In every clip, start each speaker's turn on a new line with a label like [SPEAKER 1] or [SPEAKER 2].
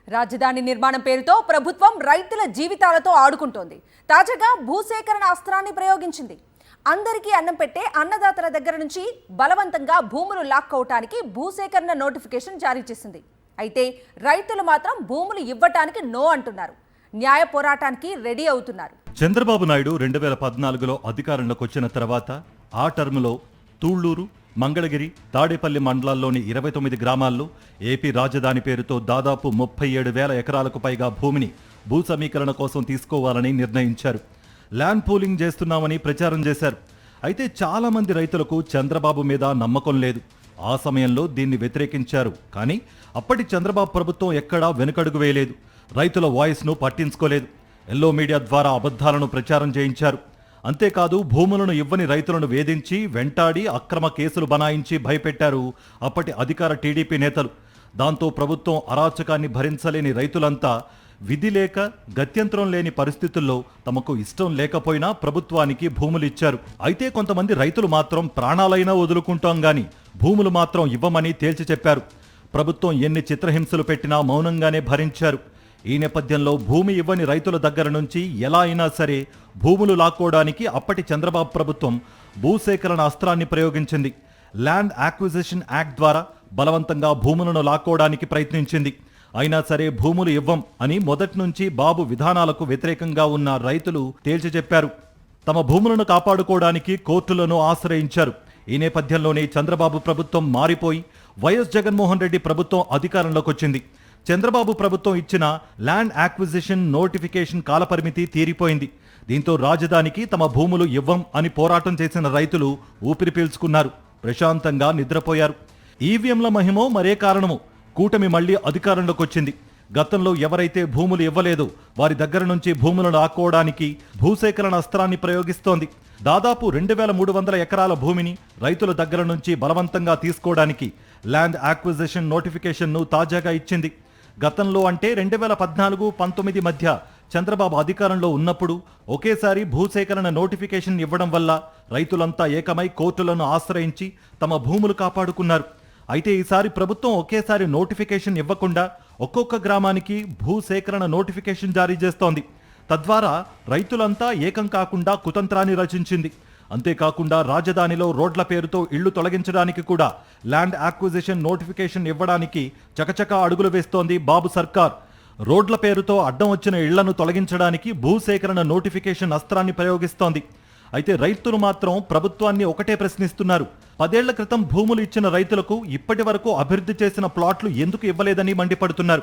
[SPEAKER 1] రాజధాని నిర్మాణం పేరుతో ప్రభుత్వం రైతుల జీవితాలతో ఆడుకుంటోంది. తాజాగా భూసేకరణ అస్త్రాన్ని ప్రయోగించింది. అందరికీ అన్నం పెట్టే అన్నదాతల దగ్గర నుంచి బలవంతంగా భూములు లాక్కోవటానికి భూసేకరణ నోటిఫికేషన్ జారీ చేసింది. అయితే రైతులు మాత్రం భూములు ఇవ్వటానికి నో అంటున్నారు. న్యాయ పోరాటానికి రెడీ అవుతున్నారు.
[SPEAKER 2] చంద్రబాబు నాయుడు 2014లో అధికారంలోకి వచ్చిన తర్వాత ఆ టర్మ్లో తూళ్లూరు, మంగళగిరి, తాడేపల్లి మండలాల్లోని 29 గ్రామాల్లో ఏపీ రాజధాని పేరుతో దాదాపు 37,000 ఎకరాలకు పైగా భూమిని భూ సమీకరణ కోసం తీసుకోవాలని నిర్ణయించారు. ల్యాండ్ పూలింగ్ చేస్తున్నామని ప్రచారం చేశారు. అయితే చాలా మంది రైతులకు చంద్రబాబు మీద నమ్మకం లేదు. ఆ సమయంలో దీన్ని వ్యతిరేకించారు. కానీ అప్పటి చంద్రబాబు ప్రభుత్వం ఎక్కడా వెనుకడుగు వేయలేదు. రైతుల వాయిస్ను పట్టించుకోలేదు. ఎల్లో మీడియా ద్వారా అబద్ధాలను ప్రచారం చేయించారు. అంతేకాదు భూములను ఇవ్వని రైతులను వేధించి వెంటాడి అక్రమ కేసులు బనాయించి భయపెట్టారు అప్పటి అధికార టీడీపీ నేతలు. దాంతో ప్రభుత్వం అరాచకాన్ని భరించలేని రైతులంతా విధి లేక గత్యంతరం లేని పరిస్థితుల్లో తమకు ఇష్టం లేకపోయినా ప్రభుత్వానికి భూములు ఇచ్చారు. అయితే కొంతమంది రైతులు మాత్రం ప్రాణాలైనా వదులుకుంటాం గాని భూములు మాత్రం ఇవ్వమని తేల్చి చెప్పారు. ప్రభుత్వం ఎన్ని చిత్రహింసలు పెట్టినా మౌనంగానే భరించారు. ఈ నేపథ్యంలో భూమి ఇవ్వని రైతుల దగ్గర నుంచి ఎలా అయినా సరే భూములు లాక్కోవడానికి అప్పటి చంద్రబాబు ప్రభుత్వం భూసేకరణ అస్త్రాన్ని ప్రయోగించింది. ల్యాండ్ యాక్విజిషన్ యాక్ట్ ద్వారా బలవంతంగా భూములను లాక్కోవడానికి ప్రయత్నించింది. అయినా సరే భూములు ఇవ్వం అని మొదటి నుంచి బాబు విధానాలకు వ్యతిరేకంగా ఉన్న రైతులు తేల్చి చెప్పారు. తమ భూములను కాపాడుకోవడానికి కోర్టులను ఆశ్రయించారు. ఈ నేపథ్యంలోనే చంద్రబాబు ప్రభుత్వం మారిపోయి వైఎస్ జగన్మోహన్ రెడ్డి ప్రభుత్వం అధికారంలోకి వచ్చింది. చంద్రబాబు ప్రభుత్వం ఇచ్చిన ల్యాండ్ యాక్విజిషన్ నోటిఫికేషన్ కాలపరిమితి తీరిపోయింది. దీంతో రాజధానికి తమ భూములు ఇవ్వం అని పోరాటం చేసిన రైతులు ఊపిరి పీల్చుకున్నారు. ప్రశాంతంగా నిద్రపోయారు. ఈవీఎంల మహిమో మరే కారణమో కూటమి మళ్లీ అధికారంలోకి వచ్చింది. గతంలో ఎవరైతే భూములు ఇవ్వలేదో వారి దగ్గర నుంచి భూములను ఆక్కోవడానికి భూసేకరణ అస్త్రాన్ని ప్రయోగిస్తోంది. దాదాపు 2,300 ఎకరాల భూమిని రైతుల దగ్గర నుంచి బలవంతంగా తీసుకోవడానికి ల్యాండ్ యాక్విజిషన్ నోటిఫికేషన్ను తాజాగా ఇచ్చింది. గతంలో అంటే 2014-19 మధ్య చంద్రబాబు అధికారంలో ఉన్నప్పుడు ఒకేసారి భూసేకరణ నోటిఫికేషన్ ఇవ్వడం వల్ల రైతులంతా ఏకమై కోర్టులను ఆశ్రయించి తమ భూములు కాపాడుకున్నారు. అయితే ఈసారి ప్రభుత్వం ఒకేసారి నోటిఫికేషన్ ఇవ్వకుండా ఒక్కొక్క గ్రామానికి భూసేకరణ నోటిఫికేషన్ జారీ చేస్తోంది. తద్వారా రైతులంతా ఏకం కాకుండా కుతంత్రాన్ని రచించింది. అంతేకాకుండా రాజధానిలో రోడ్ల పేరుతో ఇళ్లు తొలగించడానికి కూడా ల్యాండ్ యాక్విజిషన్ నోటిఫికేషన్ ఇవ్వడానికి చకచకా అడుగులు వేస్తోంది బాబు సర్కార్. రోడ్ల పేరుతో అడ్డం వచ్చిన ఇళ్లను తొలగించడానికి భూసేకరణ నోటిఫికేషన్ అస్త్రాన్ని ప్రయోగిస్తోంది. అయితే రైతులు మాత్రం ప్రభుత్వాన్ని ఒకటే ప్రశ్నిస్తున్నారు. 10 ఏళ్ల క్రితం భూములు ఇచ్చిన రైతులకు ఇప్పటి వరకు అభివృద్ధి చేసిన ప్లాట్లు ఎందుకు ఇవ్వలేదని మండిపడుతున్నారు.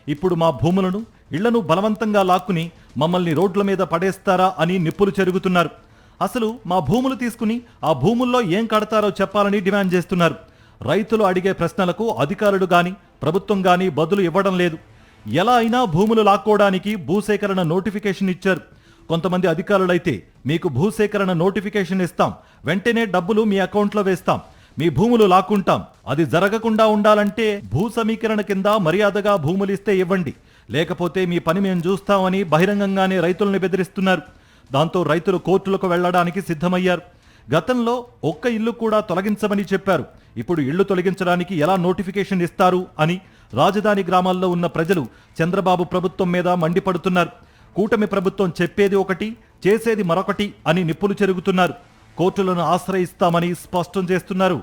[SPEAKER 2] ఇప్పుడు మా భూములను, ఇళ్లను బలవంతంగా లాక్కుని మమ్మల్ని రోడ్ల మీద పడేస్తారా అని నిప్పులు చెరుగుతున్నారు. అసలు మా భూములు తీసుకుని ఆ భూముల్లో ఏం కడతారో చెప్పాలని డిమాండ్ చేస్తున్నారు. రైతులు అడిగే ప్రశ్నలకు అధికారులు గాని ప్రభుత్వం గాని బదులు ఇవ్వడం లేదు. ఎలా అయినా భూములు లాక్కోవడానికి భూసేకరణ నోటిఫికేషన్ ఇచ్చారు. కొంతమంది అధికారులైతే మీకు భూసేకరణ నోటిఫికేషన్ ఇస్తాం, వెంటనే డబ్బులు మీ అకౌంట్లో వేస్తాం, మీ భూములు లాక్కుంటాం, అది జరగకుండా ఉండాలంటే భూ సమీకరణ కింద మర్యాదగా భూములు ఇస్తే ఇవ్వండి, లేకపోతే మీ పని మేము చూస్తామని బహిరంగంగానే రైతుల్ని బెదిరిస్తున్నారు. దాంతో రైతులు కోర్టులకు వెళ్లడానికి సిద్ధమయ్యారు. గతంలో ఒక్క ఇల్లు కూడా తొలగించమని చెప్పారు. ఇప్పుడు ఇళ్లు తొలగించడానికి ఎలా నోటిఫికేషన్ ఇస్తారు అని రాజధాని గ్రామాల్లో ఉన్న ప్రజలు చంద్రబాబు ప్రభుత్వం మీద మండిపడుతున్నారు. కూటమి ప్రభుత్వం చెప్పేది ఒకటి, చేసేది మరొకటి అని నిప్పులు చెరుగుతున్నారు. కోర్టులను ఆశ్రయిస్తామని స్పష్టం చేస్తున్నారు.